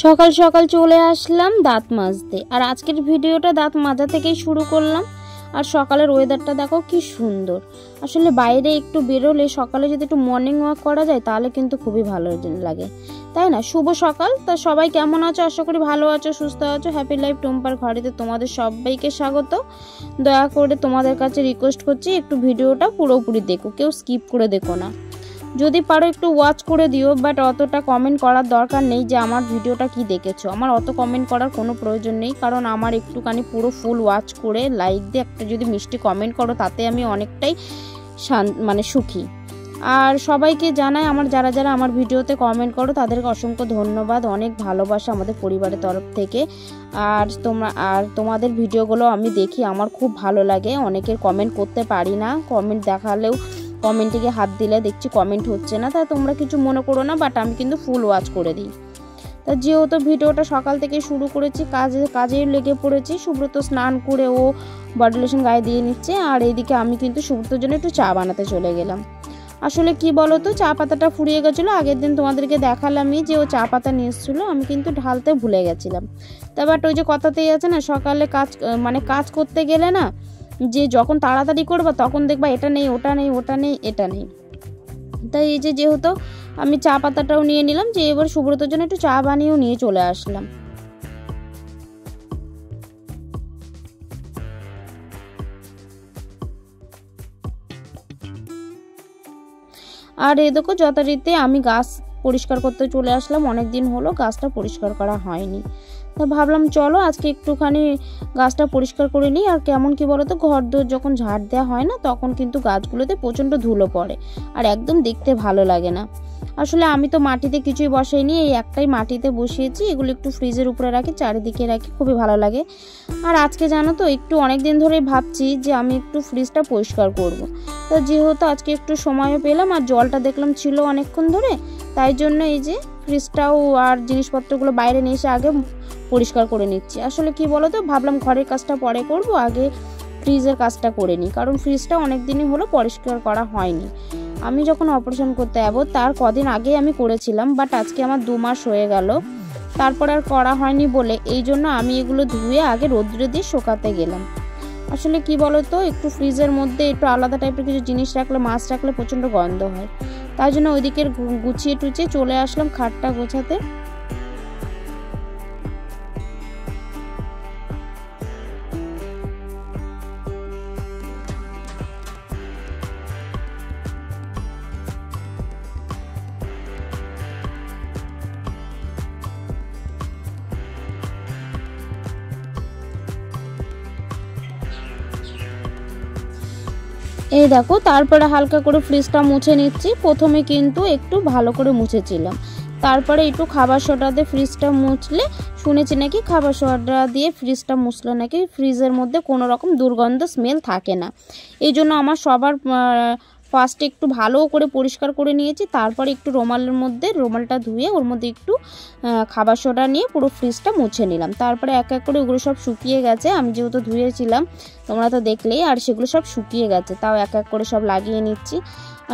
সকাল সকাল চলে আসলাম দাঁত মাজতে। আর আজকের ভিডিওটা দাঁত মাজা থেকেই শুরু করলাম। আর সকালের ওয়েদারটা দেখো কি সুন্দর। আসলে বাইরে একটু বেরোলে সকালে যদি একটু মর্নিং ওয়াক করা যায় তাহলে কিন্তু খুবই ভালো লাগে, তাই না? শুভ সকাল। তা সবাই কেমন আছো? আশা করি ভালো আছো, সুস্থ আছো। হ্যাপি লাইফ টুম্পার ঘরেতে তোমাদের সবাইকে স্বাগত। দয়া করে তোমাদের কাছে রিকোয়েস্ট করছি একটু ভিডিওটা পুরোপুরি দেখো, কেউ স্কিপ করে দেখো না। যদি পারো একটু ওয়াচ করে দিও, বাট অতটা কমেন্ট করার দরকার নেই যে আমার ভিডিওটা কি দেখেছো। আমার অত কমেন্ট করার কোনো প্রয়োজন নেই, কারণ আমার একটুখানি পুরো ফুল ওয়াচ করে লাইক দিয়ে একটা যদি মিষ্টি কমেন্ট করো তাতে আমি অনেকটাই সুখী। আর সবাইকে জানাই আমার যারা যারা আমার ভিডিওতে কমেন্ট করো তাদেরকে অসংখ্য ধন্যবাদ, অনেক ভালোবাসা আমাদের পরিবারের তরফ থেকে। আর তোমাদের ভিডিওগুলো আমি দেখি, আমার খুব ভালো লাগে। অনেকের কমেন্ট করতে পারি না, কমেন্ট দেখালেও কমেন্টে হাত দিলে দেখছি কমেন্ট হচ্ছে না, তা তোমরা কিছু মনে করো না, বাট আমি কিন্তু ফুল ওয়াচ করে দিই। তা যেহেতু ভিডিওটা সকাল থেকে শুরু করেছি, কাজে লেগে পড়েছি। সুব্রত স্নান করে ও বডি লোশন গায়ে দিয়ে নিচ্ছে, আর এইদিকে আমি কিন্তু সুব্রতর জন্য একটু চা বানাতে চলে গেলাম। আসলে কি বলো তো, চা পাতাটা ফুরিয়ে গেছিলো। আগের দিন তোমাদেরকে দেখালামই যে ও চা পাতা নিয়ে এসেছিলো, আমি কিন্তু ঢালতে ভুলে গেছিলাম। তা বাট ওই যে কথাতেই আছে না, সকালে কাজ করতে গেলে না, যে যখন তাড়াতাড়ি করবা তখন দেখবা এটা নেই ওটা নেই ওটা নেই এটা নেই। তাই এই যে যেহেতু আমি চা পাতাটাও নিয়ে নিলাম, যে এবার সুব্রতর জন্য একটু চা বানিয়েও নিয়ে চলে আসলাম। আর এই দেখো যথারীতি আমি গাছ পরিষ্কার করতে চলে আসলাম। অনেক দিন হলো গাছটা পরিষ্কার করা হয়নি, তো ভাবলাম চলো আজকে একটুখানি গাছটা পরিষ্কার করে নিই। আর কেমন কি বলো তো, ঘর দোর যখন ঝাড় দেওয়া হয় না তখন কিন্তু গাছগুলোতে প্রচণ্ড ধুলো পড়ে, আর একদম দেখতে ভালো লাগে না। আসলে আমি তো মাটিতে কিছুই বসাইনি, এই একটাই মাটিতে বসিয়েছি। এগুলো একটু ফ্রিজের উপরে রাখি, চারিদিকে রাখি, খুবই ভালো লাগে। আর আজকে জানো তো, একটু অনেক দিন ধরে ভাবছি যে আমি একটু ফ্রিজটা পরিষ্কার করব। তো যেহেতু আজকে একটু সময়ও পেলাম, আর জলটা দেখলাম ছিল অনেকক্ষণ ধরে, তাই জন্য এই যে ফ্রিজটাও আর জিনিসপত্রগুলো বাইরে নিয়ে এসে আগে পরিষ্কার করে নিচ্ছি। আসলে কি বলো তো, ভাবলাম ঘরের কাজটা পরে করব, আগে ফ্রিজের কাজটা করে নিই, কারণ ফ্রিজটা অনেক দিনই হলো পরিষ্কার করা হয়নি। আমি যখন অপারেশন করতে যাব তার কদিন আগে আমি করেছিলাম, বাট আজকে আমার 2 মাস হয়ে গেল, তারপর আর করা হয়নি বলে এই জন্য আমি এগুলো ধুয়ে আগে রোদ্রে দিয়ে শুকাতে গেলাম। আসলে কি বলো তো, একটু ফ্রিজের মধ্যে একটু আলাদা টাইপের কিছু জিনিস রাখলে, মাছ রাখলে প্রচণ্ড গন্ধ হয়, তাই জন্য ওইদিকে গুছিয়ে টুচিয়ে চলে আসলাম খাটটা গোছাতে। এই দেখো তারপরে হালকা করে ফ্রিজটা মুছে নিচ্ছি। প্রথমে কিন্তু একটু ভালো করে মুছেছিলাম, তারপরে একটু খাবার সোডা দিয়ে ফ্রিজটা মুছলে, শুনেছি নাকি খাবার সোডা দিয়ে ফ্রিজটা মুছলে নাকি ফ্রিজের মধ্যে কোনো রকম দুর্গন্ধ স্মেল থাকে না। এই জন্য আমার সবার ফার্স্টে একটু ভালো করে পরিষ্কার করে নিয়েছি, তারপরে একটু রুমালটা ধুয়ে ওর মধ্যে একটু খাবার সোডা নিয়ে পুরো ফ্রিজটা মুছে নিলাম। তারপরে এক এক করে ওগুলো সব শুকিয়ে গেছে, আমি যেহেতু ধুয়েছিলাম তোমরা তো দেখলেই, আর সেগুলো সব শুকিয়ে গেছে, তাও এক এক করে সব লাগিয়ে নিচ্ছি।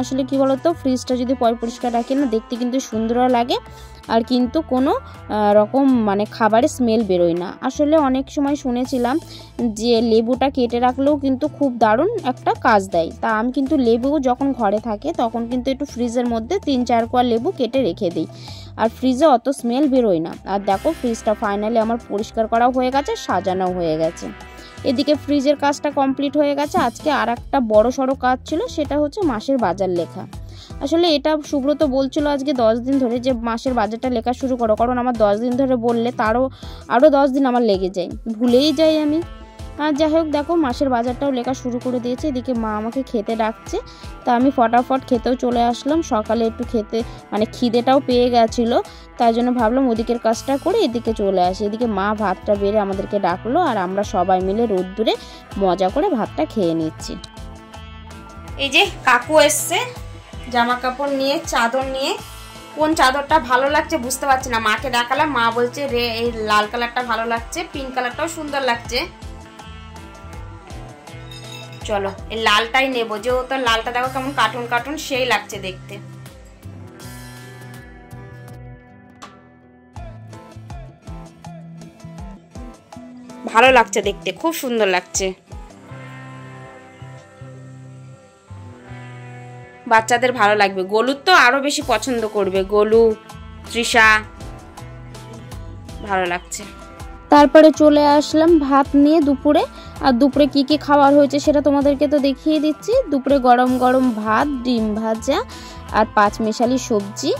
আসলে কি বলতো, ফ্রিজটা যদি পরিষ্কার রাখি না, দেখতে কিন্তু সুন্দর লাগে, আর কিন্তু কোনো রকম খাবারের স্মেল বেরোয় না। আসলে অনেক সময় শুনেছিলাম যে লেবুটা কেটে রাখলেও কিন্তু খুব দারুণ একটা কাজ দেয়। তা আমি কিন্তু লেবু যখন ঘরে থাকে তখন কিন্তু একটু ফ্রিজের মধ্যে 3-4 কোয়া লেবু কেটে রেখে দিই, আর ফ্রিজে অত স্মেল বেরোয় না। আর দেখো ফ্রিজটা ফাইনালি আমার পরিষ্কার করাও হয়ে গেছে, সাজানো হয়ে গেছে। এদিকে ফ্রিজের কাজটা কমপ্লিট হয়ে গেছে। আজকে আর একটা বড় সড়ো কাজ ছিল, সেটা হচ্ছে মাসের বাজার লেখা। আসলে এটা সুব্রত বলছিল আজকে 10 দিন ধরে যে মাসের বাজারটা লেখা শুরু করো, কারণ আমার 10 দিন ধরে বললে আরও 10 দিন আমার লেগে যায়, ভুলেই যাই আমি। আর যাই হোক দেখো মাসের বাজারটাও লেখা শুরু করে দিয়েছে। এদিকে মা আমাকে খেতে ডাকছে, তা আমি ফটাফট খেতেও চলে আসলাম। সকালে একটু খিদেটাও পেয়ে গেছিলো, তাই জন্য ভাবলাম ওদিকের কাজটা করে এদিকে চলে আসি। এদিকে মা ভাতটা বেড়ে আমাদেরকে ডাকলো, আর আমরা সবাই মিলে রোদ্দুরে মজা করে ভাতটা খেয়ে নিচ্ছি। এই যে কাকু এসছে জামা কাপড় নিয়ে, চাদর নিয়ে। কোন চাদরটা ভালো লাগছে বুঝতে পারছি না, মাকে ডাকালাম, মা বলছে এই লাল কালারটা ভালো লাগছে, পিঙ্ক কালারটাও সুন্দর লাগছে। চলো এই লালটাই নেবো, যেহেতু লালটা দেখো কেমন কার্টুন কার্টুন সেই লাগছে দেখতে। ভালো লাগছে দেখতে, খুব সুন্দর লাগছে। বাচ্চাদের ভালো লাগবে, গোলুর তো আরো বেশি পছন্দ করবে, গোলু তৃষা ভালো লাগছে। তারপরে চলে আসলাম ভাত নিয়ে দুপুরে। আর দুপুরে কি কি খাবার হয়েছে সেটা তোমাদেরকে তো দেখিয়ে দিচ্ছি। দুপুরে গরম গরম ভাত, ডিম ভাজা আর 5 মেশালি সবজি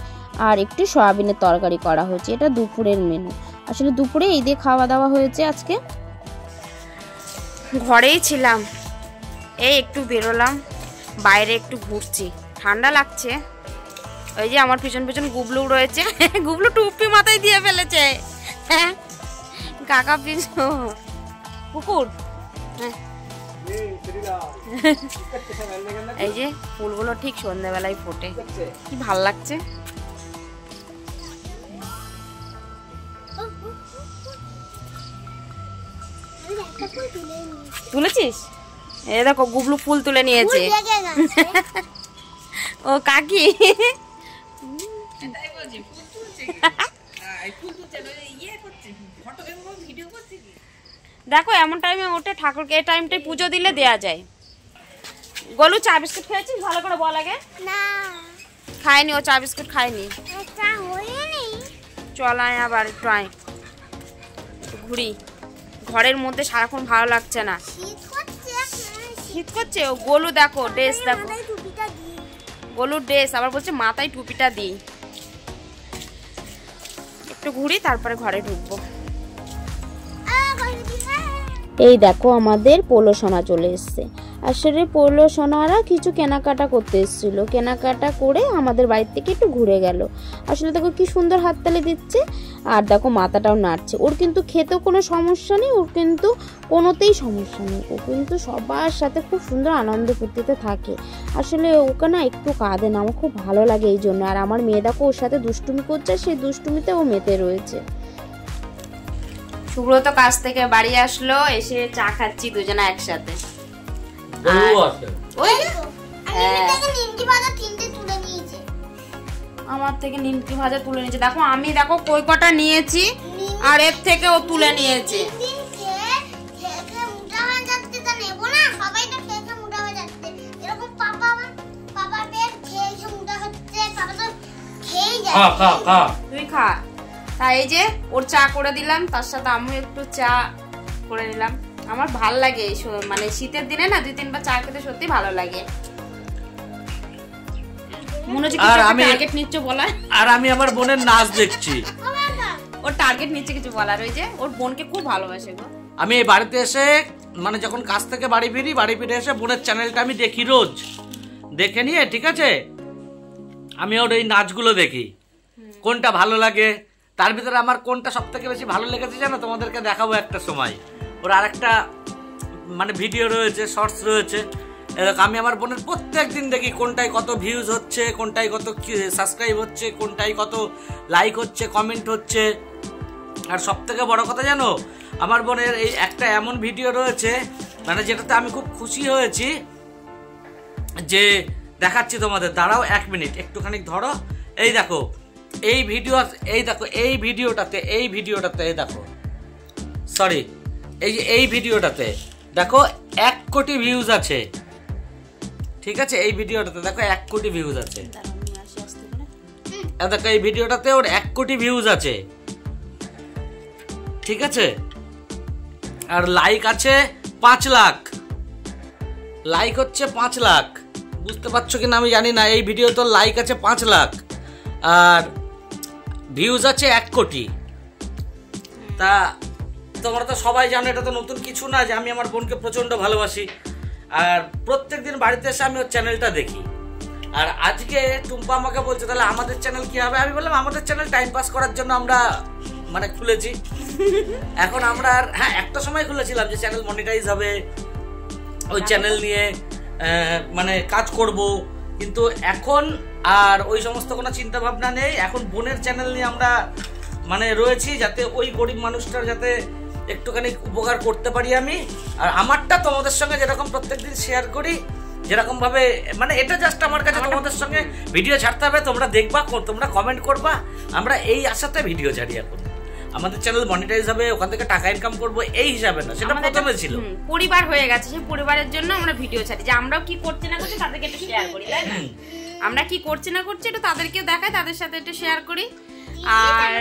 আর একটু সয়াবিনের তরকারি করা হয়েছে। এটা দুপুরের মেনু। আসলে দুপুরে এই দিয়ে খাওয়া দাওয়া হয়েছে আজকে। ঘরেই ছিলাম, এই একটু বেরোলাম, বাইরে একটু ঘুরছি, ঠান্ডা লাগছে। ওই যে আমার পিছন পিছন গুবলু রয়েছে, গুবলু টুপি মাথায় দিয়ে ফেলেছে। হ্যাঁ কাকা পিছন কুকুর। এই যে ফুলগুলো ঠিক সন্ধ্যাবেলায় ফোটে, কি ভাল লাগছে। তুলেছিস? এই দেখো গুবলু ফুল তুলে নিয়েছে। ও কাকি দেখো এমন টাইমে ওঠে, ঠাকুরকে এই টাইমটায় পুজো দিলে দেয়া যায়। গোলু চা বিস্কুট খেয়েছিস? ভালো করে বল আগে। না খায়নি, ও চা বিস্কুট খায়নি। চল আয় আবার একটু আয়, ঘুরি। ঘরের মধ্যে সারাক্ষণ ভালো লাগছে না, শীত করছে। ও গোলু দেখো ড্রেস, দেখো গোলুর ড্রেস, আবার বলছে মাথায় টুপিটা দিই। একটু ঘুরি তারপরে ঘরে ঢুকবো। এই দেখো আমাদের পোলো সোনা চলে এসছে। আসলে পোলো সোনারা কিছু কেনাকাটা করতে এসেছিল, কেনাকাটা করে আমাদের বাড়ির থেকে একটু ঘুরে গেল। আসলে দেখো কি সুন্দর হাততালি দিচ্ছে, আর দেখো মাথাটাও নাড়ছে। ওর কিন্তু খেতেও কোনো সমস্যা নেই, ওর কিন্তু কোনোতেই সমস্যা নেই, ও কিন্তু সবার সাথে খুব সুন্দর আনন্দ ফুর্তিতে থাকে। আসলে ওকে না একটু কাঁদে না, আমার খুব ভালো লাগে এই জন্য। আর আমার মেয়ে দেখো ওর সাথে দুষ্টুমি করছে, সেই দুষ্টুমিতে ও মেতে রয়েছে। সুব্রত কাজ থেকে বাড়ি আসলো, এসে চা খাচ্ছি দুজনা একসাথে। আমার থেকে নিমকি ভাজা তুলে নিয়েছে। দেখো আমি দেখো কই কটা নিয়েছি, আর এর থেকে ও তুলে নিয়েছে। তুই খা। তাই এই যে ওর চা করে দিলাম, তার সাথে আমি একটু চা করে নিলাম। আমার ভাল লাগে মানে শীতের দিনে না 2-3 বার চা খেতে সত্যি ভালো লাগে। মনে হচ্ছে কিছু টার্গেট নিচ্ছে বলার। আর আমি আমার বোনের নাচ দেখছি। ওর টার্গেট নিচ্ছে কিছু বলার, ওই যে ওর বোনকে খুব ভালোবাসে গো। আমি এই বাড়িতে এসে মানে যখন কাজ থেকে বাড়ি ফিরে এসে বোনের চ্যানেলটা আমি দেখি, রোজ দেখে নিয়ে, ঠিক আছে, আমি ওর এই নাচগুলো দেখি, কোনটা ভালো লাগে। তার ভিতরে আমার কোনটা সব থেকে বেশি ভালো লেগেছে জানো, তোমাদেরকে দেখাবো একটা সময়। ওর আরেকটা মানে ভিডিও রয়েছে, শর্টস রয়েছে। এরকম আমি আমার বোনের প্রত্যেক দিন দেখি কোনটায় কত ভিউজ হচ্ছে, কোনটায় কত সাবস্ক্রাইব হচ্ছে, কোনটায় কত লাইক হচ্ছে, কমেন্ট হচ্ছে। আর সব থেকে বড় কথা জানো, আমার বোনের এই একটা এমন ভিডিও রয়েছে মানে যেটাতে আমি খুব খুশি হয়েছি, যে দেখাচ্ছি তোমাদের। দাঁড়াও 1 মিনিট, একটুখানি ধরো। এই দেখো এই ভিডিও, এই দেখো এই ভিডিওটাতে এই দেখো, সরি, এই যে এই ভিডিওটাতে দেখো 1 কোটি ভিউজ আছে, ঠিক আছে। এই ভিডিওটাতে দেখো 1 কোটি ভিউজ আছে। দেখো এই ভিডিওটাতে ওর 1 কোটি ভিউজ আছে, ঠিক আছে। আর লাইক আছে 5 লাখ, লাইক হচ্ছে 5 লাখ। বুঝতে পারছো কিনা আমি জানি না। এই ভিডিও তো লাইক আছে 5 লাখ আর ভিউজ আছে 1 কোটি। তা তোমরা তো সবাই জানো, এটা তো নতুন কিছু না যে আমি আমার বোনকে প্রচন্ড ভালোবাসি। আর প্রত্যেকদিন বাড়িতে এসে আমি ওর চ্যানেলটা দেখি। আর আজকে টুম্পা আমাকে বলছে তাহলে আমাদের চ্যানেল কি হবে। আমি বললাম আমাদের চ্যানেল টাইম পাস করার জন্য আমরা মানে খুলেছি। এখন আমরা হ্যাঁ একটা সময় খুলেছিলাম যে চ্যানেল মনিটাইজ হবে, ওই চ্যানেল নিয়ে মানে কাজ করব, কিন্তু এখন আর ওই সমস্ত কোনো চিন্তা ভাবনা নেই। এখন বোনের চ্যানেল নিয়ে আমরা মানে রয়েছি, যাতে ওই গরিব মানুষটার যাতে একটুখানি উপকার করতে পারি আমি। আর আমারটা তোমাদের সঙ্গে যেরকম প্রত্যেকদিন শেয়ার করি, যেরকম ভাবে মানে এটা জাস্ট আমার কাছে তোমাদের সঙ্গে ভিডিও ছাড়তে হবে, তোমরা দেখবা, তোমরা কমেন্ট করবা, আমরা এই আশাতে ভিডিও ছাড়ি এখন। আমাদের চ্যানেল মনিটাইজ হবে, ওখান থেকে টাকা ইনকাম করব, এই হিসাবে না, সেটা প্রথমে ছিল। পরিবার হয়ে গেছে, সেই পরিবারের জন্য আমরা ভিডিও ছাড়ি, যে আমরাও কি করছি না করছি তাদেরকে একটু শেয়ার করি, তাই না? আমরা কি করছি না করছি একটু তাদেরকেও দেখাই, তাদের সাথে একটু শেয়ার করি। আর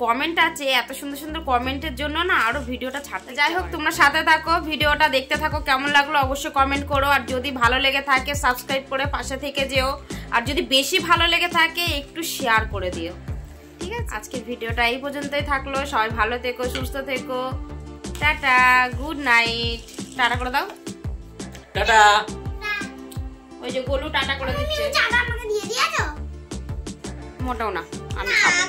কমেন্ট আছে, এত সুন্দর সুন্দর কমেন্টের জন্য না আরো ভিডিওটা ছাড়তে। যাই হোক, তোমরা সাথে থাকো, ভিডিওটা দেখতে থাকো, কেমন লাগলো অবশ্যই কমেন্ট করো। আর যদি ভালো লেগে থাকে সাবস্ক্রাইব করে পাশে থেকে যেও, আর যদি বেশি ভালো লেগে থাকে একটু শেয়ার করে দিও, ঠিক আছে? আজকের ভিডিওটা এই পর্যন্তই থাকলো। সবাই ভালো থেকো, সুস্থ থেকো, টাটা, গুড নাইট। টাটা করে দাও, টাটা। ওই যে গোলু টাটা করে দিচ্ছে। চাটা আমাকে দিয়ে দিয়েছো? মোটাও না, আমি খাবো।